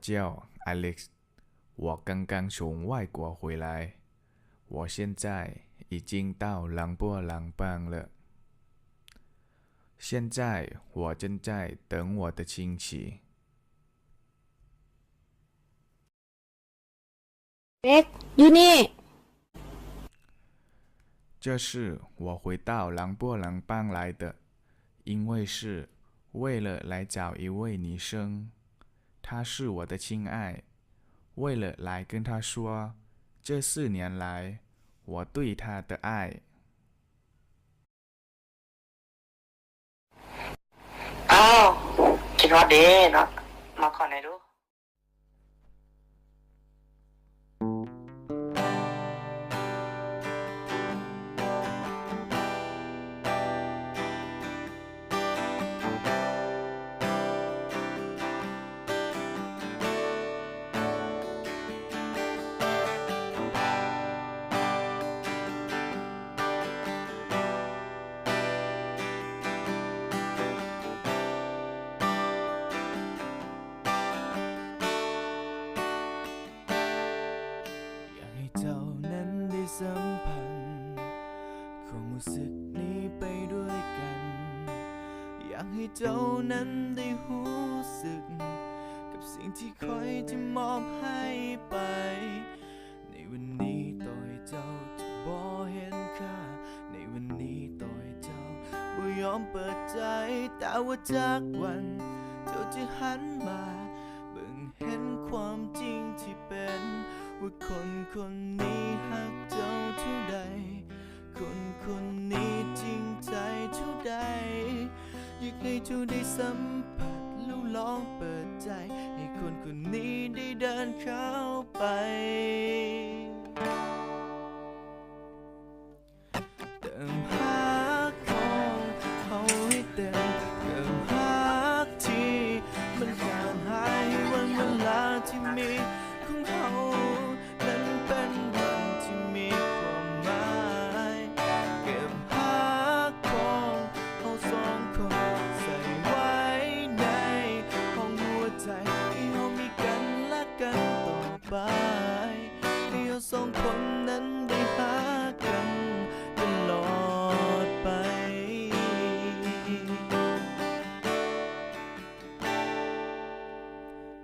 叫 Alex，我刚刚从外国回来，我现在已经到兰波兰邦了。现在我正在等我的亲戚。เล็กอยู่นี่这是我回到兰波兰邦来的，因为是为了来找一位女生，她是我的亲爱，为了来跟她说这4年来我对她的爱。อ้าวคิดว่าดีเนาะมาขอหน่อยดูอยากให้เจ้านั้นได้สัมผัสความรู้สึกนี้ไปด้วยกัน อยากให้เจ้านั้นได้รู้สึกกับสิ่งที่คอยจะมอบให้ไป ในวันนี้ต่อให้เจ้าจะบ่เห็นค่า ในวันนี้ต่อให้เจ้าบ่ยอมเปิดใจ แต่ว่าจากวันเจ้าจะหันมาเบิ่งเห็นความจริงที่เป็นว่าคนนี้หักเจ้าเท่าใด คนนี้จริงใจเท่าใด อยากให้เจ้าได้สัมผัสแล้วลองเปิดใจ ให้คนนี้ได้เดินเข้าไปเติมหักของเขาให้เต็มเติมหักที่มันขาดหายวันเวลาที่มีของเขานั้นเป็นวันที่มีความหมายเก็บหักของเขาสองคนใส่ไว้ในห้องหัวใจให้เรามีกันและกันต่อไปให้เราสองคนนั้นได้หากันตลอดไป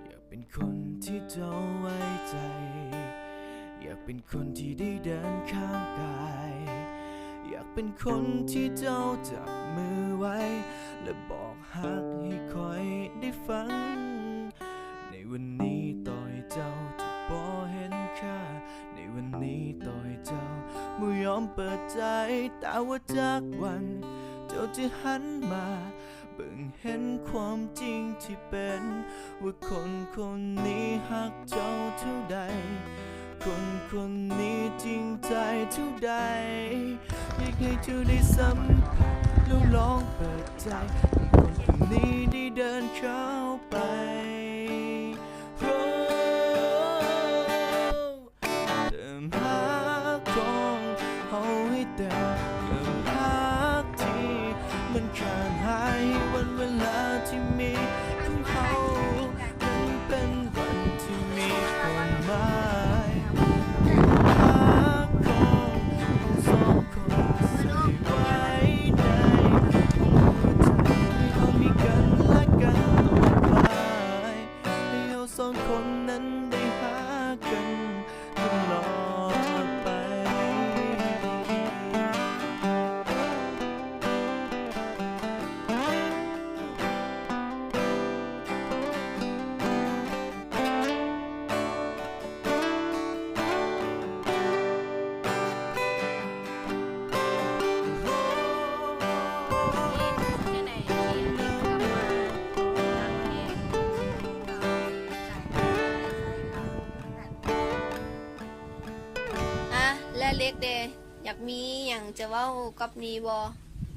อยากเป็นคนที่เจ้าไว้ใจ อยากเป็นคนที่ได้เดินข้างกาย อยากเป็นคนที่เจ้าจับมือไว้ และบอกฮักให้คอยได้ฟัง ในวันนี้ต่อให้เจ้าจะบ่เห็นค่า ในวันนี้ต่อให้เจ้าไม่ยอมเปิดใจ แต่ว่าจากวันเจ้าจะหันมาเบิ่งเห็นความจริงที่เป็นว่าคนนี้หักเจ้าเท่าใด คนนี้จริงใจเท่าใด อยากให้เจ้าได้สัมผัสแล้วลองเปิดใจให้คนนี้ได้เดินเข้าไปโอ้เติมหักของเขาให้เต็มเติมหักที่มันขาดหายวันเวลาที่มีของเขานั้นเป็นวันที่มีความหมายหักของเราสองคนใส่ไว้ในหัวใจให้เรามีกันและกันต่อไปให้เราสองคนนั้นได้หากันตลอดไป อ่ะและเล็กเดอยากมีอย่างจะเว้ากับนี้บ่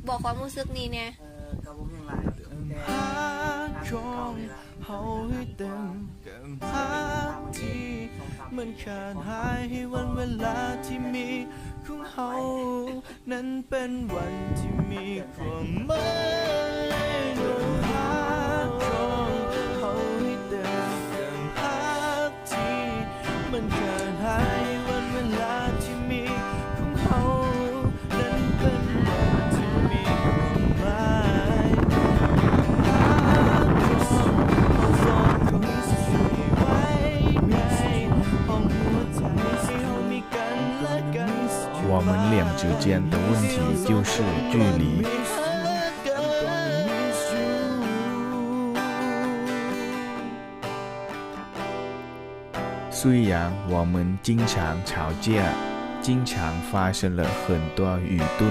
บอกความรู้สึกนี้แน่ กับผมยังไงแต่ หาของเขาให้เต็มกับหาที่มันขาดหายให้วันเวลาที่มีของเขานั้นเป็นวันที่มีความหมายหาของเขาให้เต็มกับหา มันขาดหายวันเวลาที่มีของเขานั้นเป็นวันที่มีความหมายสองคนช่วยไว้ไงห้องหัวใจที่เรามีกันและกัน我们两之间的问题就是距离。虽然我们经常吵架，经常发生了很多矛盾，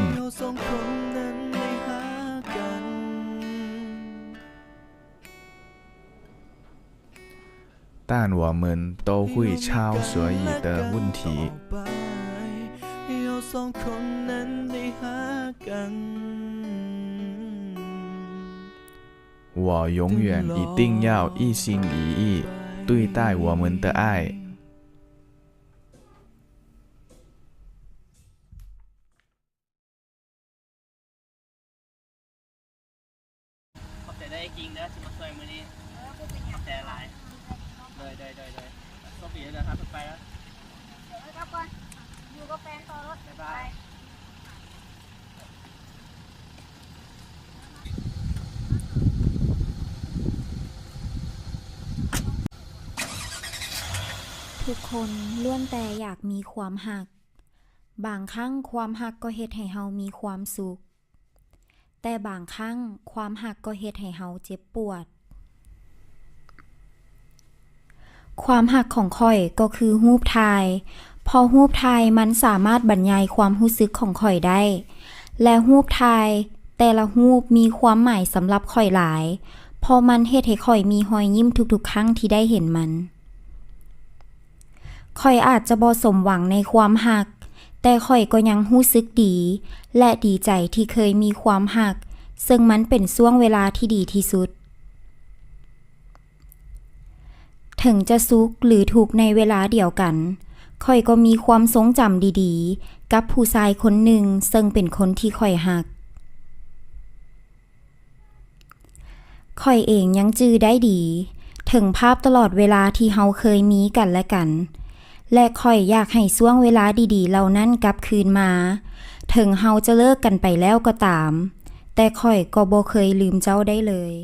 但我们都会超所有的问题。我永远一定要一心一意对待我们的爱。ขอบใจได้จริงนะจะมาช่วยมื้อนี้ขอบใจหลายเลยโชคดีเลยครับไปแล้วเดี๋ยวกลับก่อนอยู่กับแฟนต่อรถบ๊ายบายทุกคนล้วนแต่อยากมีความหักบางครั้งความหักก็เฮ็ดให้เฮามีความสุขแต่บางครั้งความหักก็เฮ็ดให้เฮาเจ็บปวดความหักของข่อยก็คือรูปถ่ายพอรูปถ่ายมันสามารถบรรยายความรู้สึกของข่อยได้และรูปถ่ายแต่ละรูปมีความหมายสำหรับข่อยหลายเพราะมันเฮ็ดให้ข่อยมีรอยยิ้มทุกๆครั้งที่ได้เห็นมันข่อยอาจจะบ่สมหวังในความหักแต่ข่อยก็ยังรู้สึกดีและดีใจที่เคยมีความหักซึ่งมันเป็นช่วงเวลาที่ดีที่สุดถึงจะสุขหรือทุกข์ในเวลาเดียวกันข่อยก็มีความทรงจำดีๆกับผู้ชายคนหนึ่งซึ่งเป็นคนที่ข่อยหักข่อยเองยังจื้อได้ดีถึงภาพตลอดเวลาที่เฮาเคยมีกันและกันและข่อยอยากให้ช่วงเวลาดีๆเหล่านั้นกลับคืนมาถึงเฮาจะเลิกกันไปแล้วก็ตามแต่ข่อยก็บ่เคยลืมเจ้าได้เลย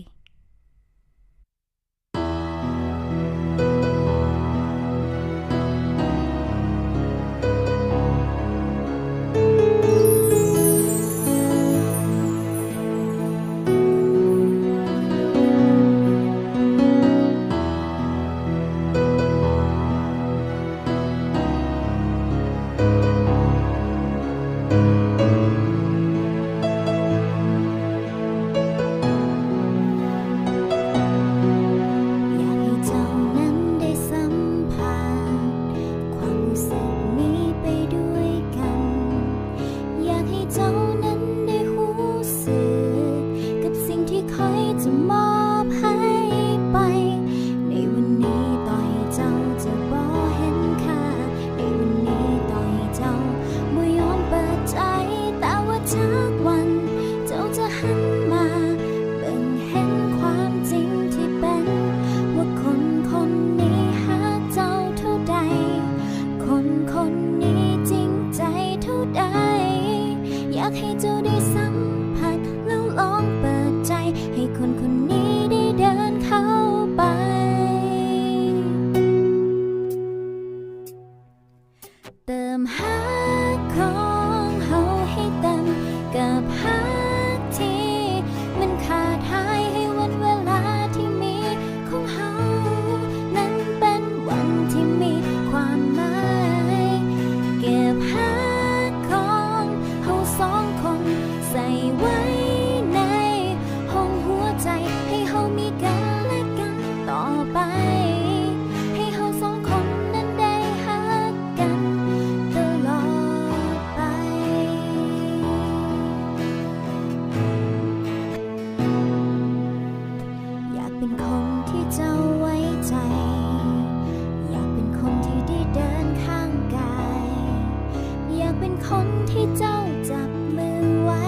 คนที่เจ้าจับมือไว้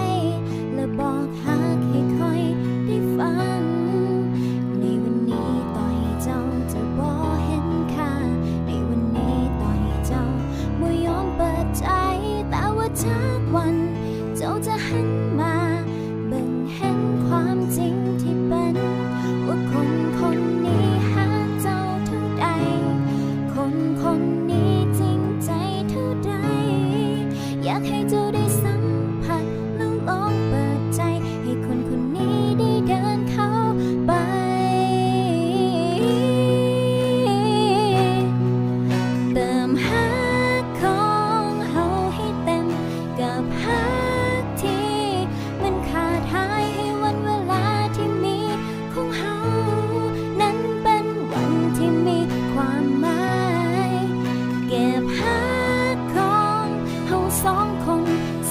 และบ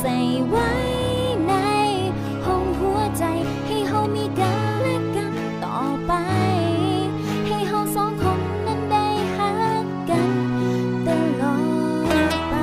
ส่ไว้ในห้องหัวใจให้เฮามีกันและกันต่อไปให้เฮาสองคนนั้นได้ฮักกันตลอดไป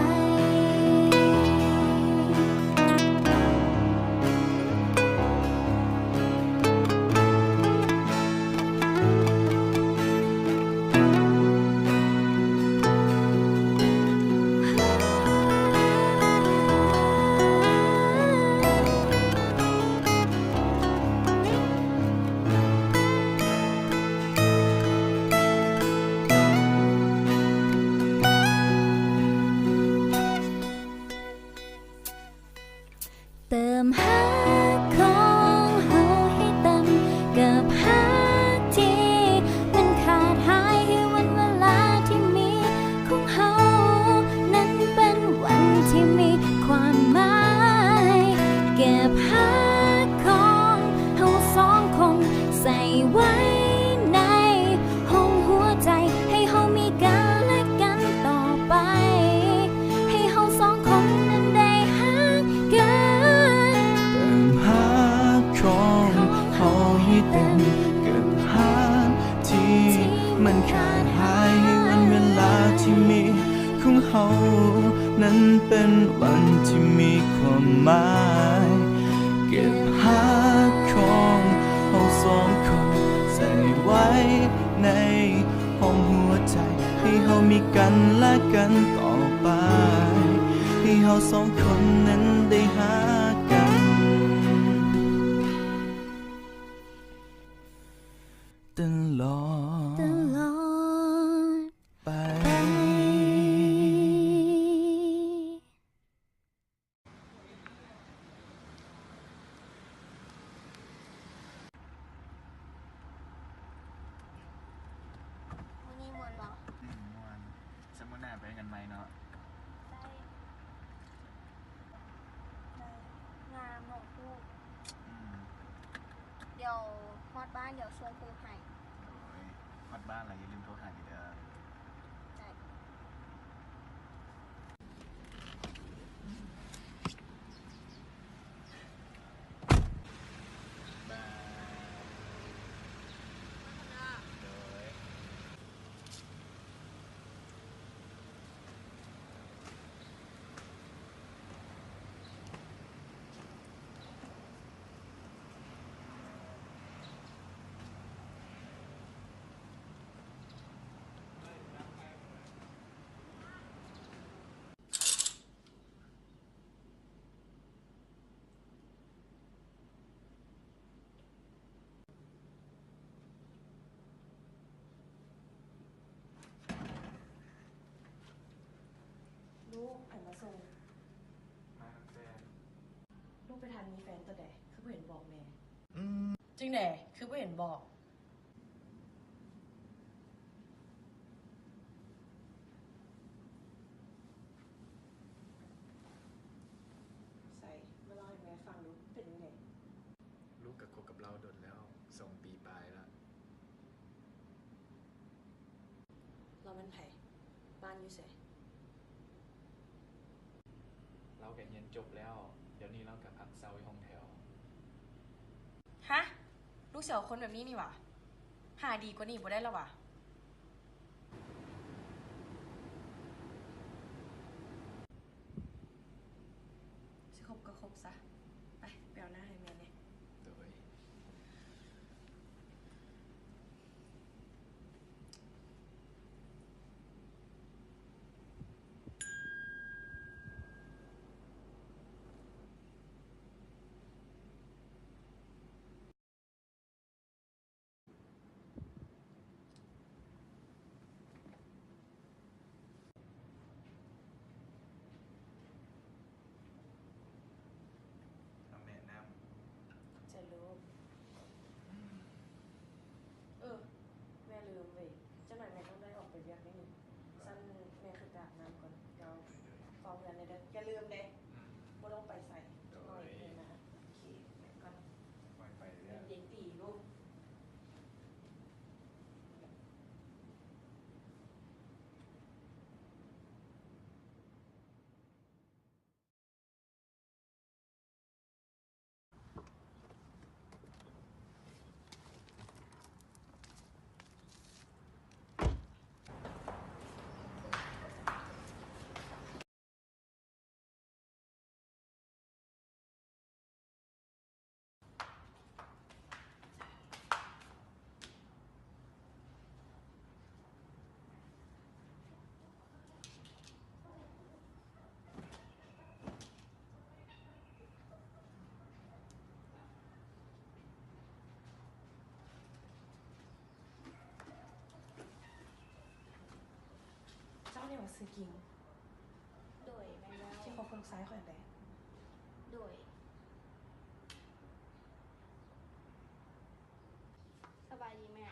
เติมฮักของเฮาให้เต็มกับฮักที่มันขาดหายให้วันเวลาที่มีของเฮานั้นเป็นวันที่มีความหมายเก็บฮักของเฮาสองคนใส่ไว้ในห้องหัวใจให้เฮามีกันและกันต่อไปให้เฮาสองคนนั้นได้ฮักกัน เติมหาของเฮาให้เต็มกับหาที่มันขาดหายให้วันเวลาที่มีของเฮานั้นเป็นวันที่มีความหมายเก็บหาของเฮาสองคนใส่ไว้ในห้องหัวใจให้เฮามีกันและกันต่อไปให้เฮาสองคนนั้นได้หากันตลอด ตลอด ไป มื้อนี้ม่วนบ่ มวนสมมุติหน้าไปกันไหมเนาะ งามเนาะพูด อืม เดี๋ยวฮอดบ้านเดี๋ยวส่งครูให้ โอ้ยฮอดบ้านอะไรอย่าลืมโทรหาอีกเด้อ ได้ ลูกหันมาส่ง มาแฟน ลูกไปทานมีแฟนตัวใดคือบ่เห็นบอกแม่จริงแหน่คือบ่เห็นบอกใส่มาเล่าให้แม่ฟังดูเป็นยังไง ลูกกับคบกับเราโดนแล้ว2 ปีปลายแล้ว เราเป็นไผบ้านอยู่ไส เราแกเรียนจบแล้ว เดี๋ยวนี้เรากับพักเซาอยู่ห้องแถว ฮะลูกเสียวคนแบบนี้นี่หว่าหาดีกว่านี้บ่ได้แล้ววะสิคบก็คบซะไปไปเอาหน้าให้แม่เนี่ย โดย คำแนะนำ ว่าซื้อกิง โดยแม่นแล้ว ที่คบกับลูกชายข่อยนั่นแหละ โดยสบายดีแม่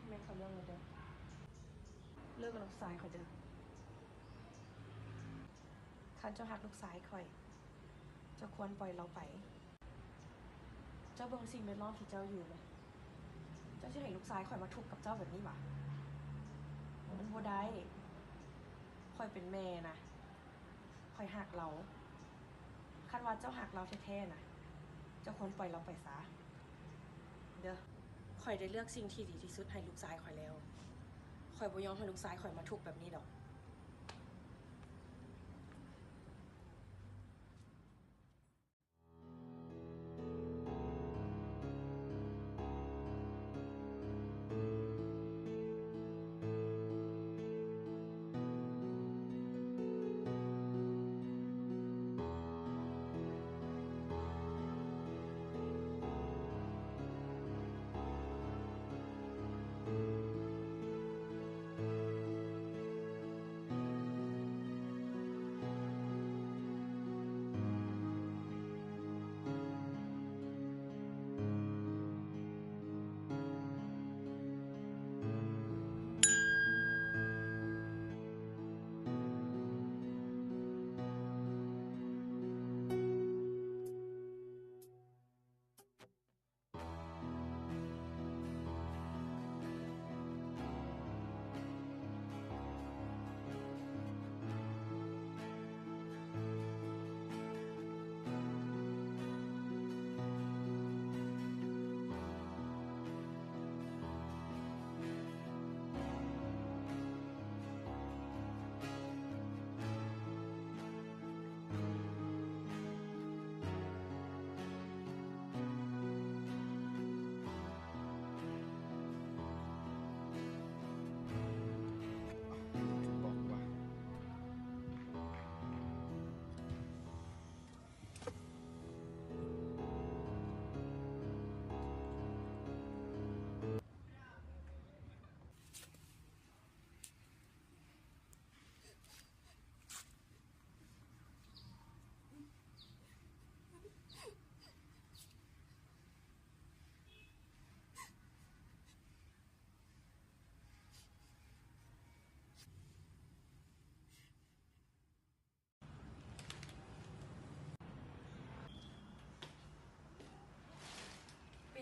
แม่เขาเลิกเลยเด้อเลิกกับลูกชายข่อยเด้อคันเจ้าหักลูกชายข่อยเจ้าควรปล่อยเราไป เจ้าเบิ่งสิ่งแวดล้อมที่เจ้าอยู่เลยเจ้าจะให้ลูกชายข่อยมาทุกข์กับเจ้าแบบนี้หวะมันบ่ได้ข่อยเป็นแม่นะข่อยหักเราคันว่าเจ้าหักเราแท้ๆนะเจ้าควรปล่อยเราไปซะเด้อข่อยได้เลือกสิ่งที่ดีที่สุดให้ลูกชายข่อยแล้วข่อยบ่ยอมให้ลูกชายข่อยมาทุกข์แบบนี้ดอก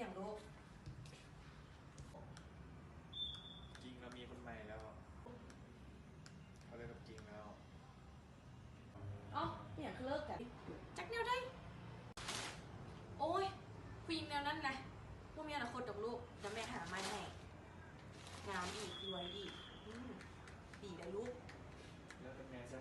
อย่างลูก จริงเรามีคนใหม่แล้วเขาเลิกกับจริงแล้ว อ๋ออย่างคือเลิกกันจักแนวได้ โอ้ยผู้หญิงแนวนั้นนะว่ามีอนาคตดอกลูกเดี๋ยวแม่หามาให้งามอีกรวยอีกดีแล้วลูก แล้วเป็นไงซะ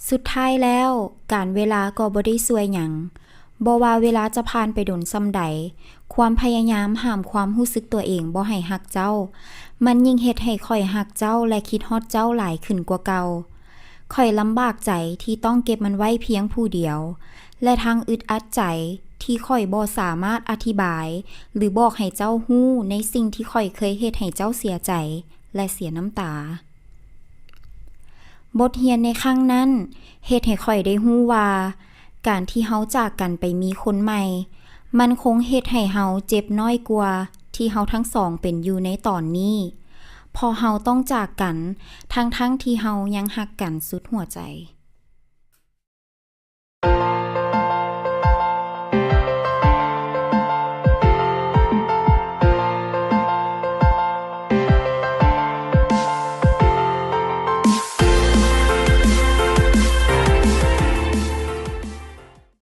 สุดท้ายแล้วการเวลาก็บ่ได้ช่วยหยังบ่ว่าเวลาจะผ่านไปดนส่ำใดความพยายามห้ามความรู้สึกตัวเองบ่ให้ฮักเจ้ามันยิ่งเฮ็ดให้ข่อยฮักเจ้าและคิดฮอดเจ้าหลายขึ้นกว่าเก่าข่อยลำบากใจที่ต้องเก็บมันไว้เพียงผู้เดียวและทางอึดอัดใจที่ข่อยบ่สามารถอธิบายหรือบอกให้เจ้าฮู้ในสิ่งที่ข่อยเคยเฮ็ดให้เจ้าเสียใจและเสียน้ำตาบทเรียนในครั้งนั้นเฮ็ดให้ข่อยได้ฮู้ว่าการที่เฮาจากกันไปมีคนใหม่มันคงเฮ็ดให้เฮาเจ็บน้อยกว่าที่เฮาทั้งสองเป็นอยู่ในตอนนี้พอเฮาต้องจากกันทั้งที่เฮายังรักกันสุดหัวใจ